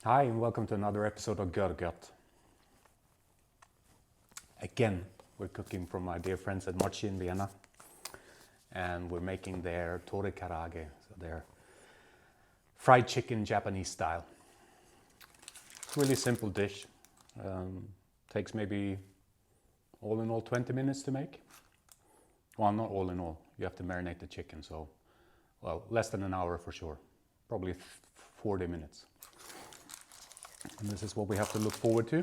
Hi and welcome to another episode of Görgött. Again, we're cooking for my dear friends at Mochi in Vienna, and we're making their Tori Karaage, so their fried chicken Japanese style. It's a really simple dish. Takes maybe all in all 20 minutes to make. Well, not all in all. You have to marinate the chicken, so well, less than an hour for sure. Probably 40 minutes. And this is what we have to look forward to.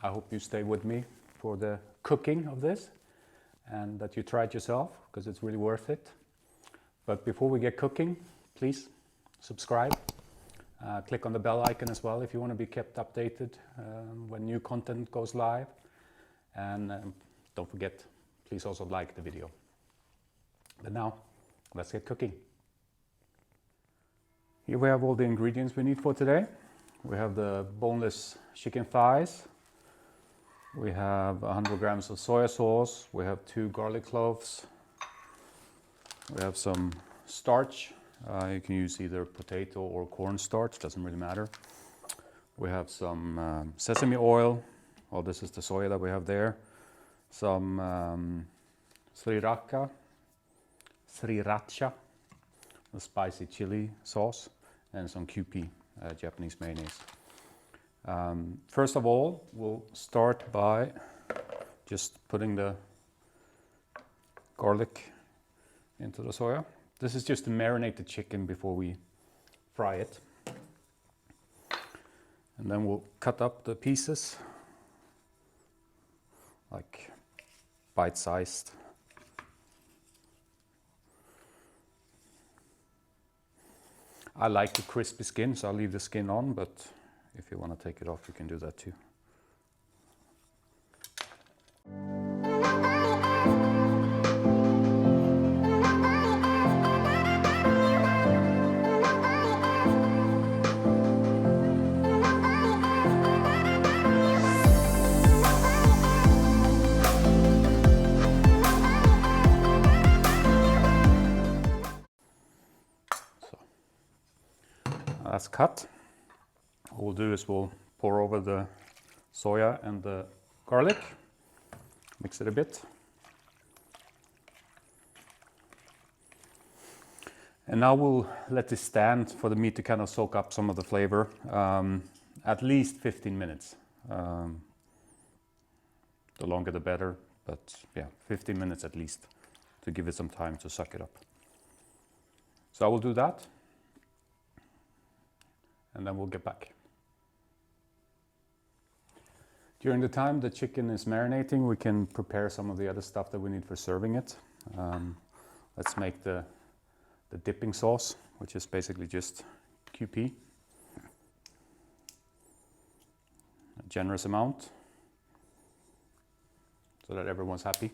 I hope you stay with me for the cooking of this and that you try it yourself, because it's really worth it. But before we get cooking, please subscribe. Click on the bell icon as well if you want to be kept updated when new content goes live. And don't forget, please also like the video. But now, let's get cooking. Here we have all the ingredients we need for today. We have the boneless chicken thighs. We have 100 grams of soy sauce. We have 2 garlic cloves. We have some starch. You can use either potato or corn starch, doesn't really matter. We have some sesame oil. Well, this is the soya that we have there. Some Sriracha, the spicy chili sauce, and some Kewpie, Japanese mayonnaise. First of all, we'll start by just putting the garlic into the soya. This is just to marinate the chicken before we fry it. And then we'll cut up the pieces, like bite-sized. I like the crispy skin, so I'll leave the skin on, but if you want to take it off, you can do that too. That's cut. What we'll do is we'll pour over the soya and the garlic, mix it a bit. And now we'll let this stand for the meat to kind of soak up some of the flavor, at least 15 minutes. The longer the better, but yeah, 15 minutes at least to give it some time to suck it up. So I will do that, and then we'll get back. During the time the chicken is marinating, we can prepare some of the other stuff that we need for serving it. Let's make the dipping sauce, which is basically just Kewpie. A generous amount, so that everyone's happy.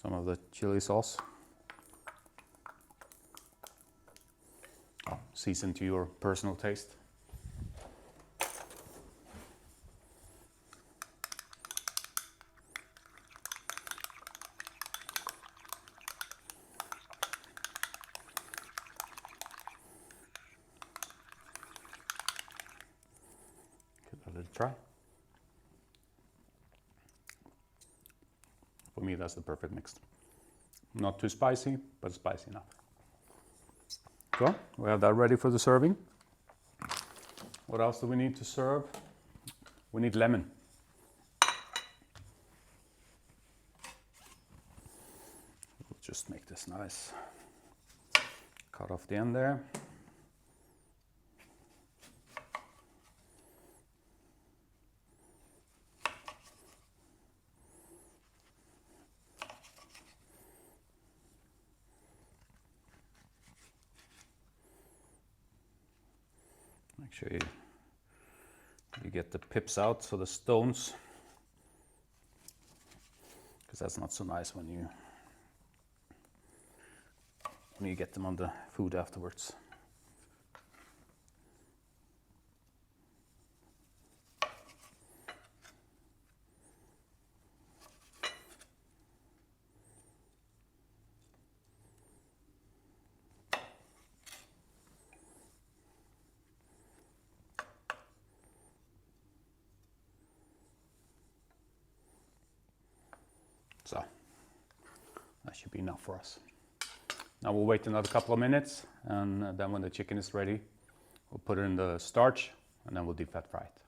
Some of the chili sauce. Season to your personal taste. Give that a little try. For me, that's the perfect mix. Not too spicy, but spicy enough. So, we have that ready for the serving. What else do we need to serve? We need lemon. We'll just make this nice. Cut off the end there. Make sure you get the pips out, so the stones, because that's not so nice when you get them on the food afterwards. So that should be enough for us. Now we'll wait another couple of minutes, and then when the chicken is ready, we'll put it in the starch, and then we'll deep fat fry it.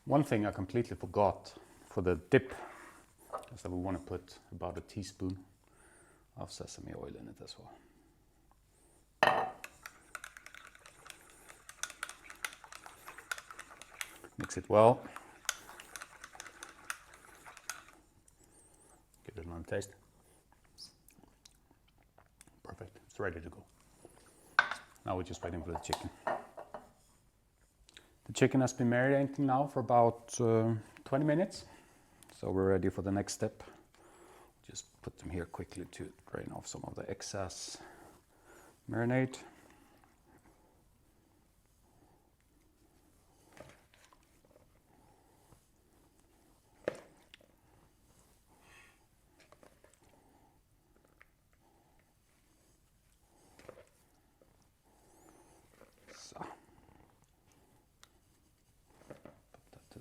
One thing I completely forgot for the dip is that we want to put about a teaspoon of sesame oil in it as well. Mix it well. Give it another taste. Perfect, it's ready to go. Now we're just waiting for the chicken. The chicken has been marinating now for about 20 minutes. So we're ready for the next step. Just put them here quickly to drain off some of the excess marinade.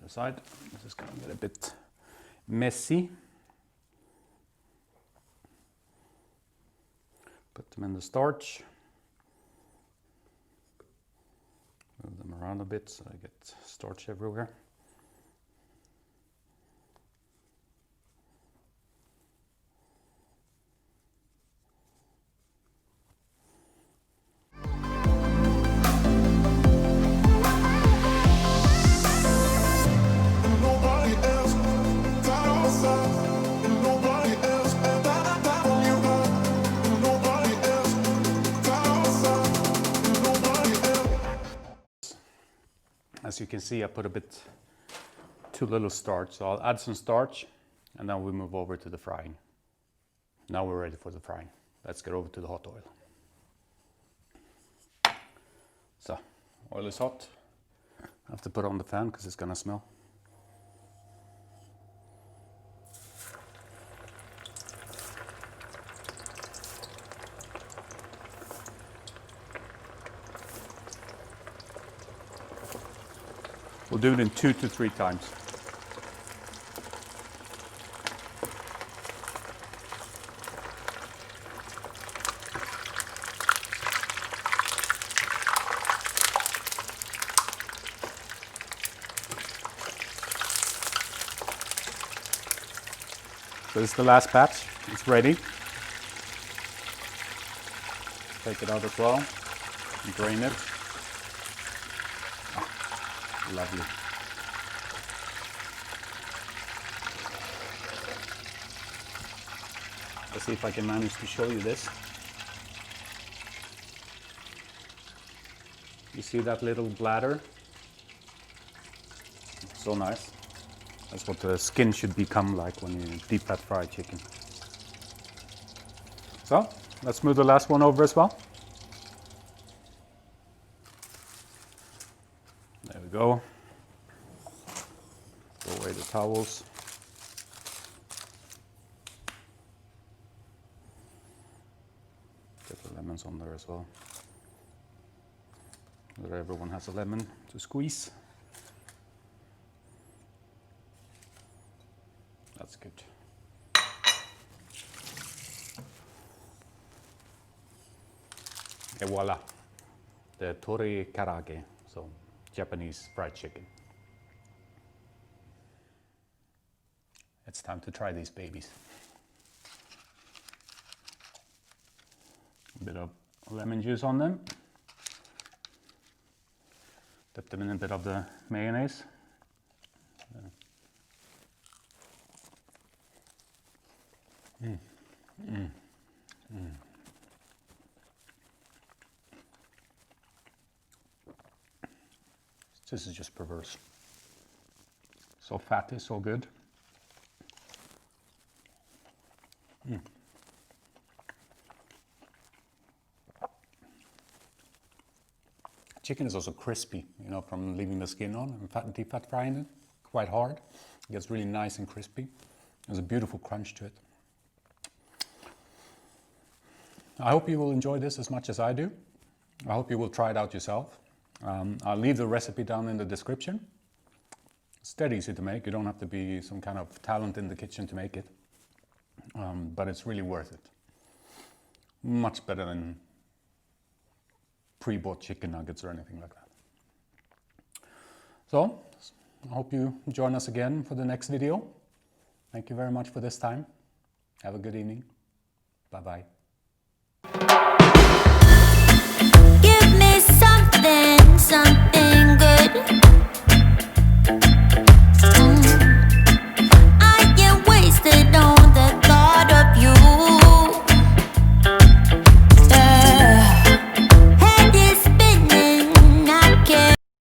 Side. This is going to get a bit messy. Put them in the starch. Move them around a bit so I get starch everywhere. As you can see, I put a bit too little starch, so I'll add some starch and then we move over to the frying. Now we're ready for the frying. Let's get over to the hot oil. So, oil is hot. I have to put on the fan because it's gonna smell. We'll do it in 2 to 3 times. So this is the last batch. It's ready. Take it out as well and drain it. Lovely. Let's see if I can manage to show you this. You see that little bladder? So nice. That's what the skin should become like when you deep fat fry chicken. So let's move the last one over as well. There we go. Throw away the towels. Get the lemons on there as well. Where everyone has a lemon to squeeze. That's good. And voila, the Tori Karaage, so Japanese fried chicken. It's time to try these babies. A bit of lemon juice on them. Dip them in a bit of the mayonnaise. This is just perverse. So fatty, so good. Chicken is also crispy, you know, from leaving the skin on and deep fat frying it. Quite hard. It gets really nice and crispy. There's a beautiful crunch to it. I hope you will enjoy this as much as I do. I hope you will try it out yourself. I'll leave the recipe down in the description. It's dead easy to make. You don't have to be some kind of talent in the kitchen to make it. But it's really worth it. Much better than pre-bought chicken nuggets or anything like that. So, I hope you join us again for the next video. Thank you very much for this time. Have a good evening. Bye-bye. Give me something good.